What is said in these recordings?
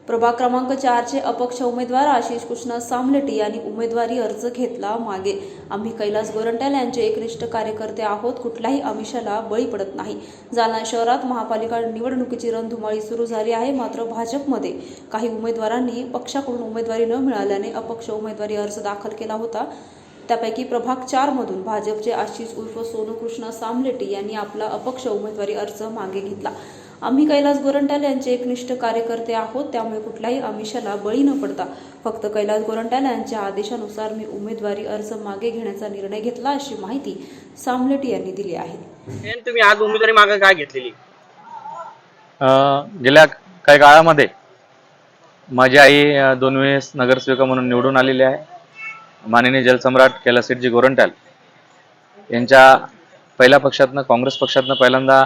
प्रभाग क्रमांक 4चे अपक्ष उमेदवार आशिष कृष्ण सामलेटी यांनी उमेदवारी अर्ज घेतला मागे. आम्ही कैलास गोरंट्याल यांचे एकनिष्ठ कार्यकर्ते आहोत, कुठल्याही आमिषाला बळी पडत नाही. जालना शहरात महापालिका निवडणुकीची रणधुमाळी सुरू झाली आहे. मात्र भाजपमध्ये काही उमेदवारांनी पक्षाकडून उमेदवारी न मिळाल्याने अपक्ष उमेदवारी अर्ज दाखल केला होता. त्यापैकी प्रभाग 4 मधून भाजपचे आशिष उर्फ सोनू कृष्ण सामलेटी यांनी आपला अपक्ष उमेदवारी अर्ज मागे घेतला. आम्ही कैलास गोरंट्याल यांचे एकनिष्ठ कार्यकर्ते आहोत, त्यामुळे कुठल्याही आमिषाला बळी न पडता फक्त कैलास गोरंट्याल यांच्या आदेशानुसार मी उमेदवारी अर्ज मागे घेण्याचा निर्णय घेतला, अशी माहिती सामलेटी यांनी दिली आहे. तुम्ही आज उमेदवारी मागे काय घेतलेली? गेल्या काही काळामध्ये माझी आई 2 वेळेस नगरसेविका म्हणून निवडून आलेली आहे. माननीय जलसम्राट कैलासजी गोरंट्याल यांच्या पहिल्या पक्षातनं, काँग्रेस पक्षातनं पहिल्यांदा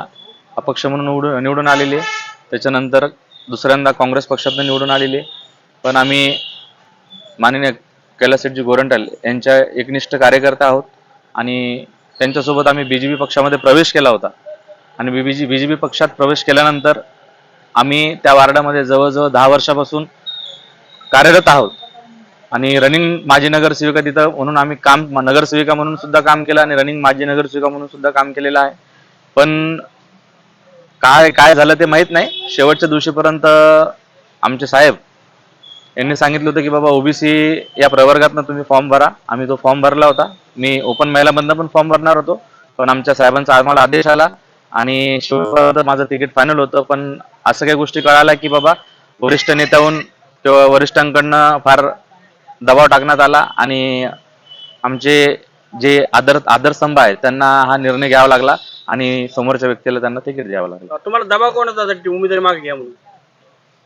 अपक्ष म्हणून निवडून आलेले. त्याच्यानंतर दुसऱ्यांदा काँग्रेस पक्षातनं निवडून आलेले. पण आम्ही माननीय कैलासजी गोरंट्याल यांच्या एकनिष्ठ कार्यकर्ते आहोत आणि त्यांच्यासोबत आम्ही BJP पक्षामध्ये प्रवेश केला होता. आणि BJP पक्षात प्रवेश केल्यानंतर आम्ही त्या वार्डामध्ये जवळजवळ 10 वर्षापासून कार्यरत आहोत. आणि रनिंग माजी नगरसेविका तिथं म्हणून आम्ही नगरसेविका म्हणून सुद्धा काम केलं आणि रनिंग माजी नगरसेविका म्हणून सुद्धा काम केलेलं आहे. पण काय झालं ते माहीत नाही. शेवटच्या दिवशीपर्यंत आमचे साहेब यांनी सांगितलं होतं की बाबा OBC या प्रवर्गातनं तुम्ही फॉर्म भरा. आम्ही तो फॉर्म भरला होता. मी ओपन महिलामधनं पण फॉर्म भरणार होतो, पण आमच्या साहेबांचा आम्हाला आदेश आला आणि शेवटपर्यंत माझं तिकीट फायनल होतं. पण असं काही गोष्टी कळाल्या की बाबा वरिष्ठ नेत्याहून किंवा वरिष्ठांकडनं फार दबाव टाकण्यात आला आणि आमचे जे आदरस्तंभ आहेत त्यांना हा निर्णय घ्यावा लागला आणि समोरच्या व्यक्तीला त्यांना तिकीट द्यावं लागलं. तुम्हाला दबाव कोणाचा उमेदवारी मागे घ्या म्हणून?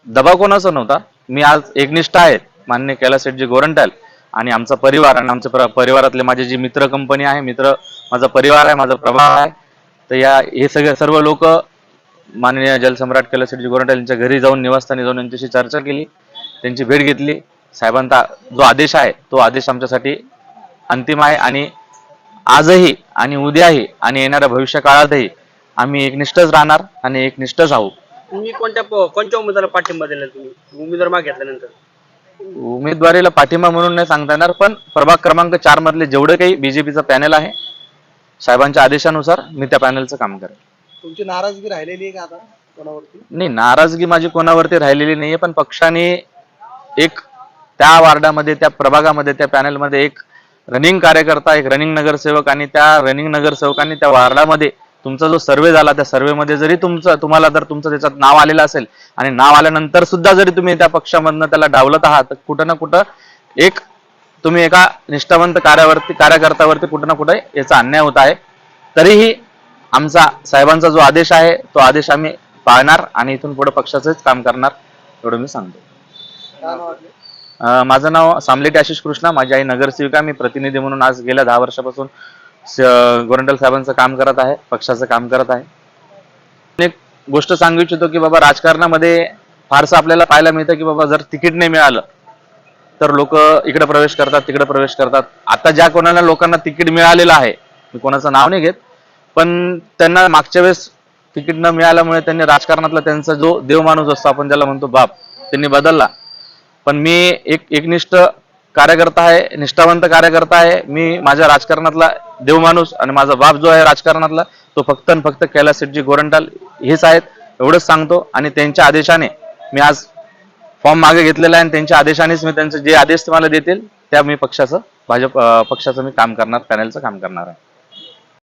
दबाव कोणाचा नव्हता. मी आज एकनिष्ठ आहे माननीय कैलासजी गोरंट्याल आणि आमचा परिवार आणि आमच्या परिवारातले माझे जे मित्र कंपनी आहे, माझा परिवार आहे, माझा प्रभाव आहे. तर हे सर्व लोक माननीय जलसम्राट कैलासजी गोरंट्याल यांच्या घरी जाऊन, निवासस्थानी जाऊन यांच्याशी चर्चा केली, त्यांची भेट घेतली. साहेबांचा जो आदेश आहे तो आदेश आमच्यासाठी अंतिम आहे आणि आजही आणि उद्याही आणि येणाऱ्या भविष्य काळातही आम्ही एकनिष्ठच राहणार आणि एकनिष्ठच आहोत. तुम्ही कोणत्या उमेदवाराला पाठिंबा दिला? तुम्ही उमेदवार मागे घेतल्यानंतर उमेदवारीला पाठिंबा म्हणून नाही सांगता येणार, पण प्रभाग क्रमांक 4 मधले जेवढे काही BJPचं पॅनल आहे, साहेबांच्या आदेशानुसार मी त्या पॅनलचं काम करेन. तुमची नाराजगी राहिलेली आहे का आता कोणावरती? नाही, नाराजगी माझी कोणावरती राहिलेली नाहीये, पण पक्षाने एक त्या वार्डामध्ये, त्या प्रभागामध्ये, त्या पॅनलमध्ये एक रनिंग कार्यकर्ता, एक रनिंग नगरसेवक आणि त्या रनिंग नगरसेवकांनी त्या वार्डामध्ये तुमचा जो सर्वे झाला, त्या सर्वेमध्ये जरी तुम्हाला जर तुमचं त्याच्यात नाव आलेलं असेल आणि नाव आल्यानंतर सुद्धा जरी तुम्ही त्या पक्षामधनं त्याला डावलत आहात, तर कुठं ना कुठं तुम्ही एका निष्ठावंत कार्यकर्त्यावरती कुठं ना कुठं याचा अन्याय होत आहे. तरीही आमचा साहेबांचा जो आदेश आहे तो आदेश आम्ही पाळणार आणि इथून पुढे पक्षाचंच काम करणार, एवढं मी सांगतो. माझं नाव सामलेटी आशिष कृष्णा, माझी आई नगरसेविका. मी प्रतिनिधी म्हणून आज गेल्या 10 वर्षापासून गोरंट्याल साहेबांचं काम करत आहे, पक्षाचं काम करत आहे. एक गोष्ट सांगू इच्छितो की बाबा राजकारणामध्ये फारसं आपल्याला पाहायला मिळतं की बाबा जर तिकीट नाही मिळालं तर लोक इकडे प्रवेश करतात, तिकडे प्रवेश करतात. आता ज्या कोणाला लोकांना तिकीट मिळालेलं आहे, मी कोणाचं नाव नाही घेत, पण त्यांना मागच्या वेळेस तिकीट न मिळाल्यामुळे त्यांनी राजकारणातला त्यांचा जो देवमाणूस असतो, आपण ज्याला म्हणतो बाप, त्यांनी बदलला. पण मी एकनिष्ठ कार्यकर्ता आहे, निष्ठावंत कार्यकर्ता आहे. मी माझ्या राजकारणातला देवमाणूस आणि माझा बाप जो आहे राजकारणातला, तो फक्त आणि फक्त कैलासजी गोरंट्याल हेच आहेत, एवढंच सांगतो. आणि त्यांच्या आदेशाने मी आज फॉर्म मागे घेतलेला आहे आणि त्यांच्या आदेशानेच मी त्यांचे जे आदेश तुम्हाला देतील त्या मी भाजप पक्षाचं मी काम करणार, पॅनलचं काम करणार आहे.